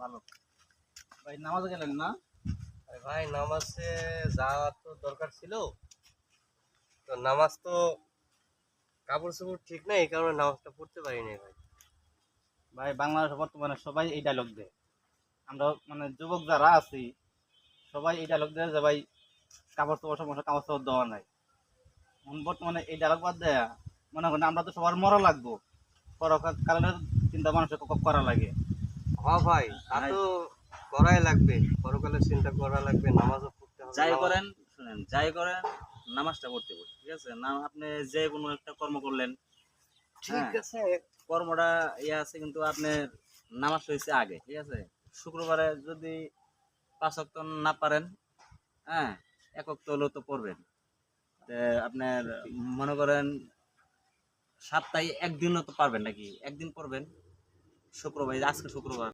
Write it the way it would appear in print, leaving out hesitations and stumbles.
ভালো। ভাই নামাজে গেলেন না? আরে ভাই নামাজে যাওয়া তো দরকার ছিল, তো নামাজ তো কাপড় চোপড় ঠিক নেই, এই কারণে নামাজটা পড়তে পারিনি ভাই। ভাই বাংলাদেশে বর্তমানে সবাই এই ডায়লগ দেয়। আমরা মানে যুবক যারা আছি সবাই এই ডায়লগ দেয় যে ভাই কাপড় চোপড় সমস্যা, কাপড় চোপড় দেওয়া নাই। এখন বর্তমানে এই ডায়লগ বাদ দেয়া মনে করেন আমরা তো সবার মরা লাগবো, পরকালের চিন্তা মানুষের করা লাগে। হ্যাঁ ভাই, তা তো করাই লাগবে, পরকালের চিন্তা করা লাগবে, নামাজও পড়তে হবে। যাই করেন, শুনেন, যাই করেন নামাজটা পড়তে হবে, ঠিক আছে? না আপনি যে কোনো একটা কর্ম করলেন, ঠিক হ্যাঁ, আছে। কর্মটা ইয়ে আছে কিন্তু আপনার নামাজ হয়েছে আগে, ঠিক আছে? শুক্রবারে যদি 5 ওয়াক্ত না পারেন, হ্যাঁ, 1 ওয়াক্ত হলেও তো পড়বেন। আপনার মনে করেন সপ্তাহে একদিনও তো পারবেন নাকি? একদিন পড়বেন, শুক্রবার, আজকে শুক্রবার।